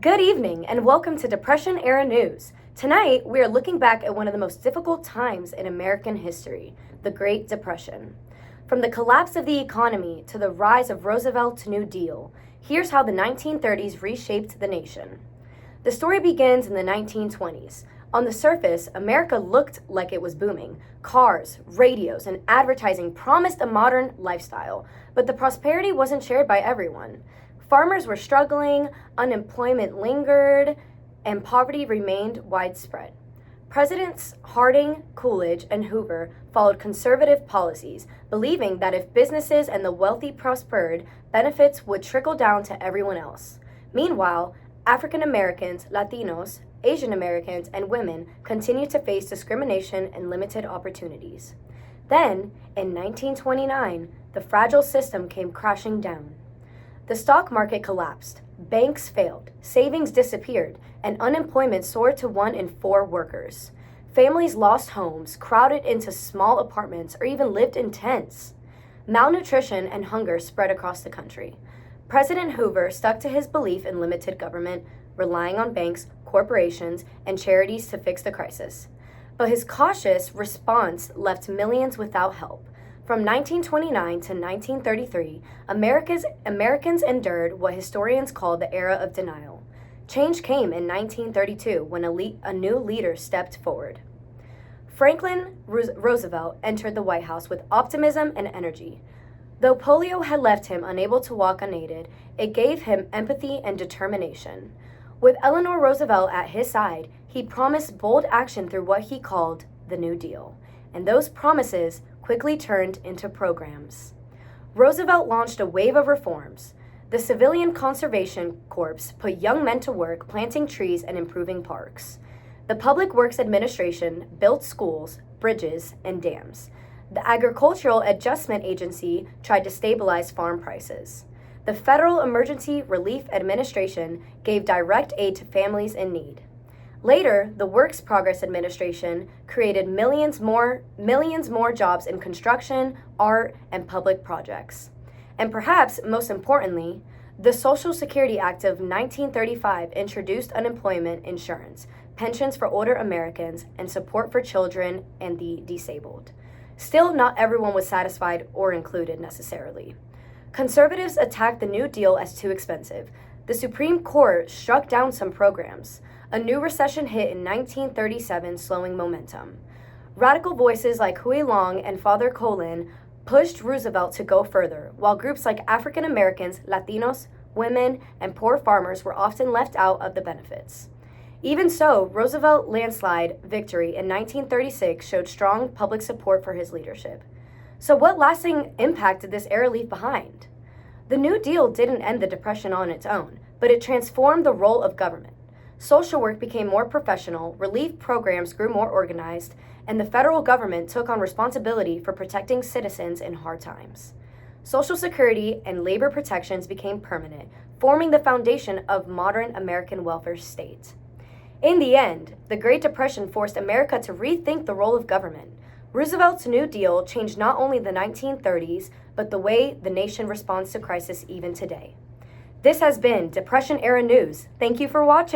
Good evening and welcome to Depression Era News. Tonight, we are looking back at one of the most difficult times in American history, the Great Depression. From the collapse of the economy to the rise of Roosevelt's New Deal, here's how the 1930s reshaped the nation. The story begins in the 1920s. On the surface, America looked like it was booming. Cars, radios, and advertising promised a modern lifestyle, but the prosperity wasn't shared by everyone. Farmers were struggling, unemployment lingered, and poverty remained widespread. Presidents Harding, Coolidge, and Hoover followed conservative policies, believing that if businesses and the wealthy prospered, benefits would trickle down to everyone else. Meanwhile, African Americans, Latinos, Asian Americans, and women continued to face discrimination and limited opportunities. Then, in 1929, the fragile system came crashing down. The stock market collapsed, banks failed, savings disappeared, and unemployment soared to 1 in 4 workers. Families lost homes, crowded into small apartments, or even lived in tents. Malnutrition and hunger spread across the country. President Hoover stuck to his belief in limited government, relying on banks, corporations, and charities to fix the crisis. But his cautious response left millions without help. From 1929 to 1933, Americans endured what historians call the era of denial. Change came in 1932 when a new leader stepped forward. Franklin Roosevelt entered the White House with optimism and energy. Though polio had left him unable to walk unaided, it gave him empathy and determination. With Eleanor Roosevelt at his side, he promised bold action through what he called the New Deal, and those promises quickly turned into programs. Roosevelt launched a wave of reforms. The Civilian Conservation Corps put young men to work planting trees and improving parks. The Public Works Administration built schools, bridges, and dams. The Agricultural Adjustment Agency tried to stabilize farm prices. The Federal Emergency Relief Administration gave direct aid to families in need. Later, the Works Progress Administration created millions more jobs in construction, art, and public projects. And perhaps most importantly, the Social Security Act of 1935 introduced unemployment insurance, pensions for older Americans, and support for children and the disabled. Still, not everyone was satisfied or included necessarily. Conservatives attacked the New Deal as too expensive. The Supreme Court struck down some programs. A new recession hit in 1937, slowing momentum. Radical voices like Huey Long and Father Colin pushed Roosevelt to go further, while groups like African Americans, Latinos, women, and poor farmers were often left out of the benefits. Even so, Roosevelt's landslide victory in 1936 showed strong public support for his leadership. So what lasting impact did this era leave behind? The New Deal didn't end the Depression on its own, but it transformed the role of government. Social work became more professional, relief programs grew more organized, and the federal government took on responsibility for protecting citizens in hard times. Social Security and labor protections became permanent, forming the foundation of modern American welfare state. In the end, the Great Depression forced America to rethink the role of government. Roosevelt's New Deal changed not only the 1930s, but the way the nation responds to crisis even today. This has been Depression Era News. Thank you for watching.